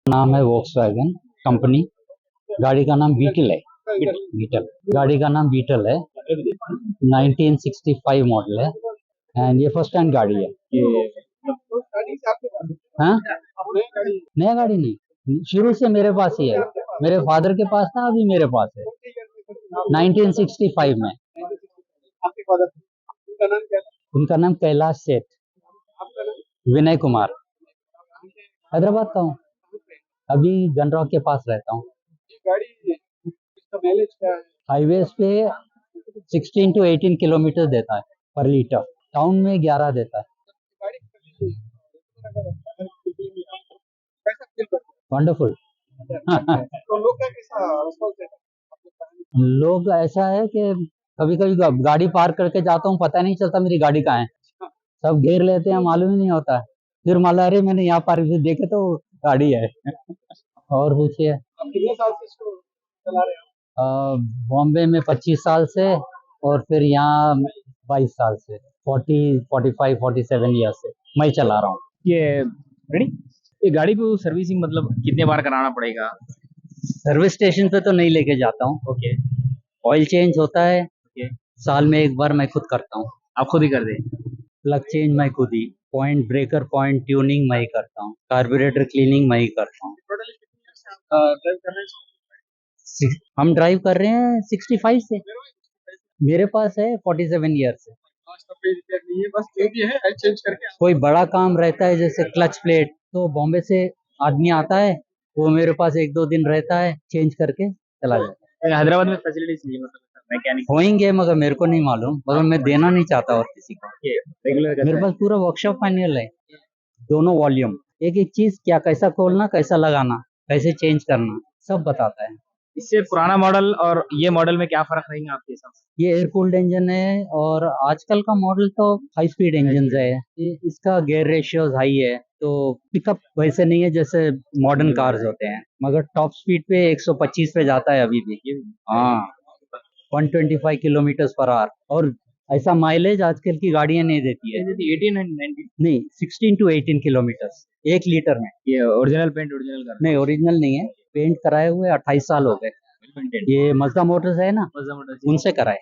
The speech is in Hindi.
नाम है वोक्सवैगन कंपनी। गाड़ी का नाम बीटल है। बीटल गाड़ी का नाम बीटल है। 1965 मॉडल है एंड ये फर्स्ट हैंड गाड़ी है। हाँ, नया गाड़ी नहीं, शुरू से मेरे पास ही है। मेरे फादर के पास था, अभी मेरे पास है। 1965 में। उनका नाम कैलाश सेठ, विनय कुमार। हैदराबाद का हूँ, अभी गनरॉक के पास रहता हूँ। हाईवेज पे 16 to 18 किलोमीटर देता है पर लीटर, टाउन में 11 देता है। वंडरफुल। लोग ऐसा है कि कभी कभी गाड़ी पार्क करके जाता हूँ, पता नहीं चलता मेरी गाड़ी कहाँ है। सब घेर लेते हैं, मालूम ही नहीं होता है। फिर मान लो अरे मैंने यहाँ पार्क से देखे तो गाड़ी है। और पूछिए। बॉम्बे में 25 साल से और फिर यहाँ 22 साल से, 47 ईयर से मैं चला रहा हूँ। ये रेडी। ये गाड़ी को सर्विसिंग मतलब कितने बार कराना पड़ेगा? सर्विस स्टेशन पे तो नहीं लेके जाता हूँ। ओके। ऑयल चेंज होता है, ओके, साल में एक बार मैं खुद करता हूँ। आप खुद ही कर दें? प्लग चेंज मैं खुद ही, पॉइंट ब्रेकर पॉइंट ट्यूनिंग मैं ही करता हूँ, कार्बोरेटर क्लीनिंग मैं ही करता हूँ। हम ड्राइव कर रहे हैं 65 से। मेरे पास है 47 ईयर से। कोई बड़ा काम रहता है जैसे क्लच प्लेट, तो बॉम्बे से आदमी आता है, वो मेरे पास 1-2 दिन रहता है, चेंज करके चला जाता है। हैदराबाद में फैसिलिटीज नहीं मतलब मैकेनिक होंगे मगर मेरे को नहीं मालूम, मगर मैं देना नहीं चाहता और किसी को। रेगुलर मेरे पास पूरा वर्कशॉप मैनुअल है, दोनों वॉल्यूम, एक एक चीज क्या कैसा खोलना, कैसा लगाना, कैसे चेंज करना, सब बताता है। इससे पुराना मॉडल और ये मॉडल में क्या फर्क रहेगा आपके हिसाब से? ये एयर कूल्ड इंजन है और आजकल का मॉडल तो हाई स्पीड इंजन है। इसका गियर रेशियो हाई है, तो पिकअप वैसे नहीं है जैसे मॉडर्न कार्स होते हैं, मगर टॉप स्पीड पे 125 पे जाता है अभी भी। हाँ, 125 किलोमीटर पर आवर। और ऐसा माइलेज आजकल की गाड़ियां नहीं देती है। 18 एंड 19? नहीं, 16 to 18 किलोमीटर 1 लीटर में। ये ओरिजिनल पेंट ओरिजिनल कर नहीं, ओरिजिनल नहीं है, पेंट कराए हुए 28 साल हो गए। ये मजदा मोटर्स है ना, मजा उनसे कराए।